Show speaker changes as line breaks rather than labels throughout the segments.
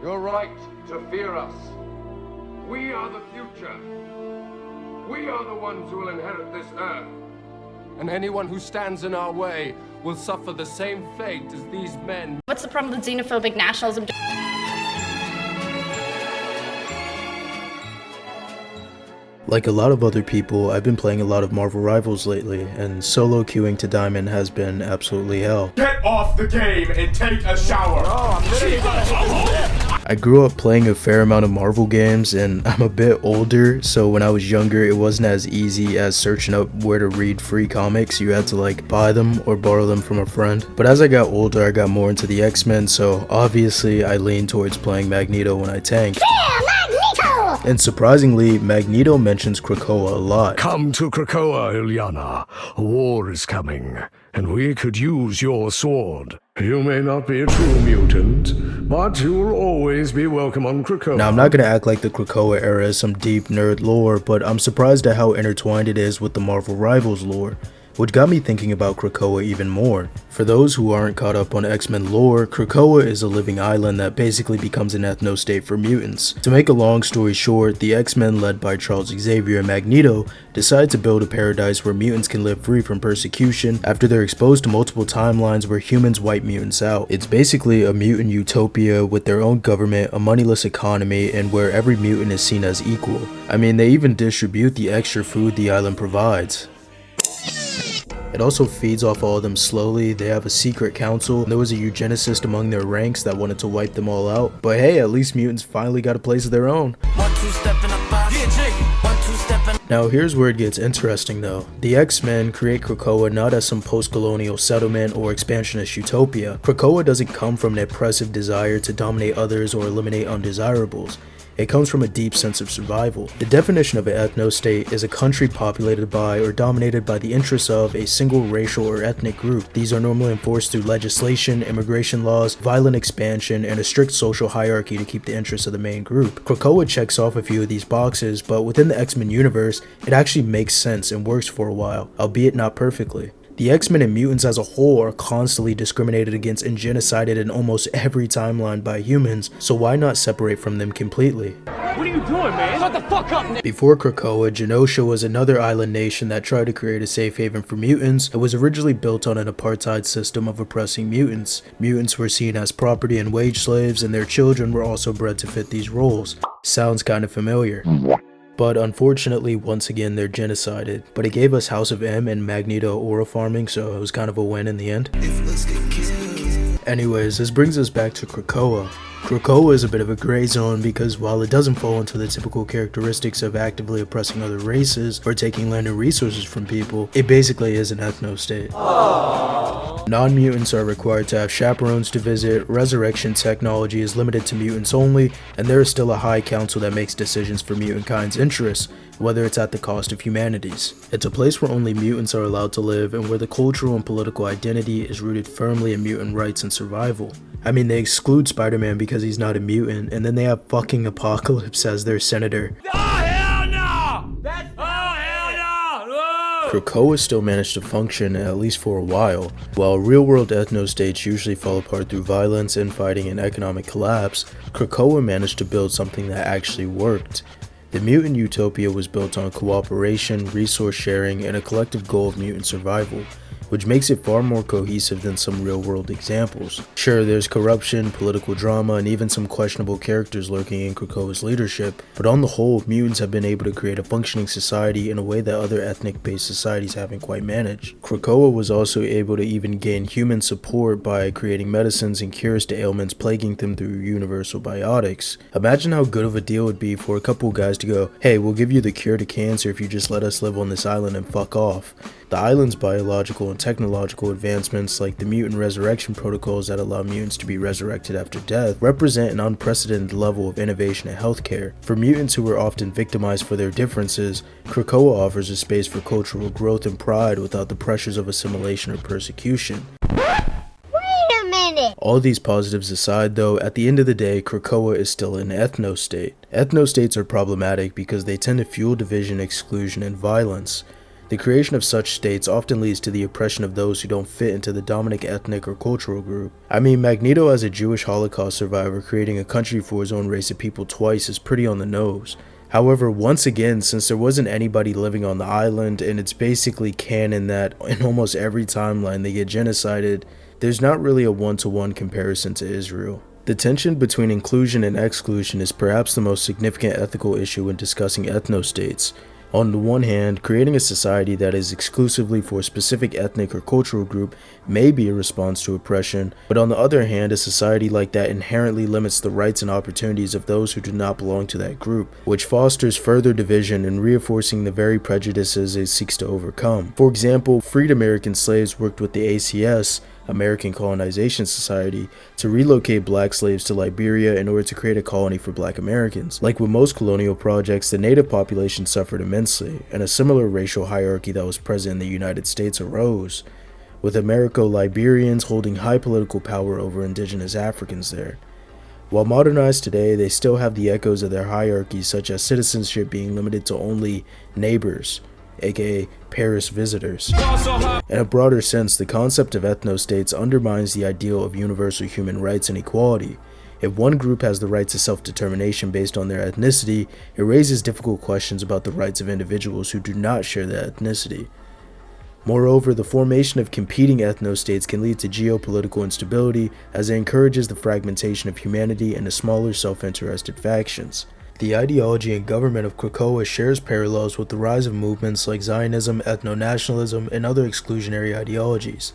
You're right to fear us. We are the future. We are the ones who will inherit this earth. And anyone who stands in our way will suffer the same fate as these men.
What's the problem with xenophobic nationalism?
Like a lot of other people, I've been playing a lot of Marvel Rivals lately, and solo queuing to Diamond has been absolutely hell.
Get off the game and take a shower!
I grew up playing a fair amount of Marvel games, and I'm a bit older, so when I was younger it wasn't as easy as searching up where to read free comics. You had to like buy them or borrow them from a friend. But as I got older I got more into the X-Men, so obviously I leaned towards playing Magneto when I tank. And surprisingly, Magneto mentions Krakoa a lot.
Come to Krakoa, Illyana. A war is coming, and we could use your sword. You may not be a true mutant, but you will always be welcome on Krakoa.
Now, I'm not gonna act like the Krakoa era is some deep nerd lore, but I'm surprised at how intertwined it is with the Marvel Rivals lore, which got me thinking about Krakoa even more. For those who aren't caught up on X-Men lore, Krakoa is a living island that basically becomes an ethno-state for mutants. To make a long story short, the X-Men led by Charles Xavier and Magneto decide to build a paradise where mutants can live free from persecution after they're exposed to multiple timelines where humans wipe mutants out. It's basically a mutant utopia with their own government, a moneyless economy, and where every mutant is seen as equal. I mean, they even distribute the extra food the island provides. It also feeds off all of them slowly. They have a secret council. There was a eugenicist among their ranks that wanted to wipe them all out. But hey, at least mutants finally got a place of their own. Now here's where it gets interesting though. The X-Men create Krakoa not as some post-colonial settlement or expansionist utopia. Krakoa doesn't come from an oppressive desire to dominate others or eliminate undesirables. It comes from a deep sense of survival. The definition of an ethno-state is a country populated by or dominated by the interests of a single racial or ethnic group. These are normally enforced through legislation, immigration laws, violent expansion, and a strict social hierarchy to keep the interests of the main group. Krakoa checks off a few of these boxes, but within the X-Men universe, it actually makes sense and works for a while, albeit not perfectly. The X-Men and mutants as a whole are constantly discriminated against and genocided in almost every timeline by humans, so why not separate from them completely?
What are you doing, man? Shut the fuck up, Nick!
Before Krakoa, Genosha was another island nation that tried to create a safe haven for mutants. It was originally built on an apartheid system of oppressing mutants. Mutants were seen as property and wage slaves, and their children were also bred to fit these roles. Sounds kind of familiar. But unfortunately, once again, they're genocided. But it gave us House of M and Magneto aura farming, so it was kind of a win in the end. Anyways, this brings us back to Krakoa. Krakoa is a bit of a gray zone because while it doesn't fall into the typical characteristics of actively oppressing other races or taking land and resources from people, it basically is an ethno-state. Non-mutants are required to have chaperones to visit, resurrection technology is limited to mutants only, and there is still a high council that makes decisions for mutant kind's interests, whether it's at the cost of humanity's. It's a place where only mutants are allowed to live and where the cultural and political identity is rooted firmly in mutant rights and survival. I mean, they exclude Spider-Man because he's not a mutant, and then they have fucking Apocalypse as their senator.
Oh, hell no! That's... Oh, hell no!
Krakoa still managed to function, at least for a while. While real-world ethno-states usually fall apart through violence, infighting, and economic collapse, Krakoa managed to build something that actually worked. The mutant utopia was built on cooperation, resource sharing, and a collective goal of mutant survival, which makes it far more cohesive than some real-world examples. Sure, there's corruption, political drama, and even some questionable characters lurking in Krakoa's leadership, but on the whole, mutants have been able to create a functioning society in a way that other ethnic-based societies haven't quite managed. Krakoa was also able to even gain human support by creating medicines and cures to ailments plaguing them through universal biotics. Imagine how good of a deal it would be for a couple guys to go, hey, we'll give you the cure to cancer if you just let us live on this island and fuck off. The island's biological and technological advancements, like the mutant resurrection protocols that allow mutants to be resurrected after death, represent an unprecedented level of innovation in healthcare. For mutants who are often victimized for their differences, Krakoa offers a space for cultural growth and pride without the pressures of assimilation or persecution.
Wait a minute!
All these positives aside though, at the end of the day, Krakoa is still an ethno-state. Ethno-states are problematic because they tend to fuel division, exclusion, and violence. The creation of such states often leads to the oppression of those who don't fit into the dominant ethnic or cultural group. I mean, Magneto as a Jewish Holocaust survivor creating a country for his own race of people twice is pretty on the nose. However, once again, since there wasn't anybody living on the island, and it's basically canon that in almost every timeline they get genocided, there's not really a one-to-one comparison to Israel. The tension between inclusion and exclusion is perhaps the most significant ethical issue when discussing ethnostates. On the one hand, creating a society that is exclusively for a specific ethnic or cultural group may be a response to oppression, but on the other hand, a society like that inherently limits the rights and opportunities of those who do not belong to that group, which fosters further division and reinforcing the very prejudices it seeks to overcome. For example, freed American slaves worked with the ACS, American Colonization Society, to relocate black slaves to Liberia in order to create a colony for black Americans. Like with most colonial projects, the native population suffered immensely, and a similar racial hierarchy that was present in the United States arose, with Americo-Liberians holding high political power over indigenous Africans there. While modernized today, they still have the echoes of their hierarchies, such as citizenship being limited to only neighbors, aka Paris visitors. In a broader sense, the concept of ethnostates undermines the ideal of universal human rights and equality. If one group has the right to self-determination based on their ethnicity, it raises difficult questions about the rights of individuals who do not share that ethnicity. Moreover, the formation of competing ethnostates can lead to geopolitical instability, as it encourages the fragmentation of humanity into smaller self-interested factions. The ideology and government of Krakoa shares parallels with the rise of movements like Zionism, ethno-nationalism, and other exclusionary ideologies.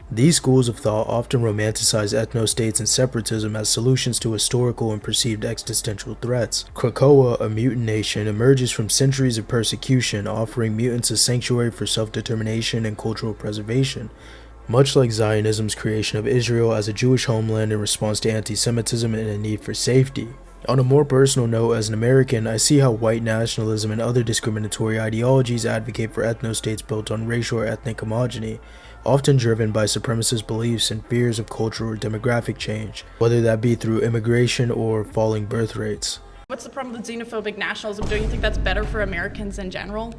These schools of thought often romanticize ethnostates and separatism as solutions to historical and perceived existential threats. Krakoa, a mutant nation, emerges from centuries of persecution, offering mutants a sanctuary for self-determination and cultural preservation, much like Zionism's creation of Israel as a Jewish homeland in response to anti-Semitism and a need for safety. On a more personal note, as an American, I see how white nationalism and other discriminatory ideologies advocate for ethnostates built on racial or ethnic homogeny, often driven by supremacist beliefs and fears of cultural or demographic change, whether that be through immigration or falling birth rates.
What's the problem with xenophobic nationalism? Don't you think that's better for Americans in general?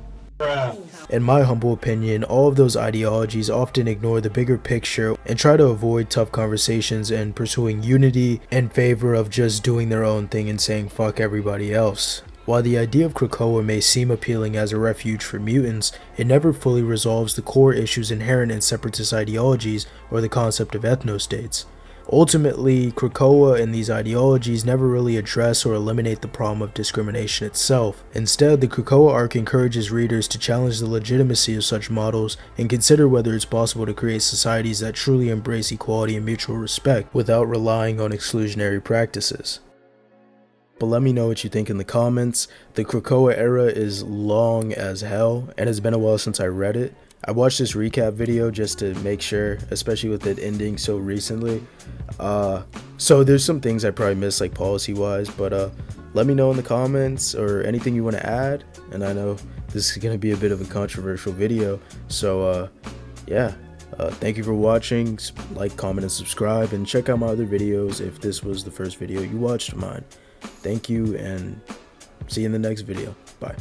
In my humble opinion, all of those ideologies often ignore the bigger picture and try to avoid tough conversations and pursuing unity in favor of just doing their own thing and saying fuck everybody else. While the idea of Krakoa may seem appealing as a refuge for mutants, it never fully resolves the core issues inherent in separatist ideologies or the concept of ethnostates. Ultimately, Krakoa and these ideologies never really address or eliminate the problem of discrimination itself. Instead, the Krakoa arc encourages readers to challenge the legitimacy of such models and consider whether it's possible to create societies that truly embrace equality and mutual respect without relying on exclusionary practices. But let me know what you think in the comments. The Krakoa era is long as hell, and it's been a while since I read it. I watched this recap video just to make sure, especially with it ending so recently. So there's some things I probably missed, like policy-wise, but let me know in the comments or anything you want to add. And I know this is going to be a bit of a controversial video, so yeah. Thank you for watching. Like, comment, and subscribe, and check out my other videos if this was the first video you watched of mine. Thank you, and see you in the next video. Bye.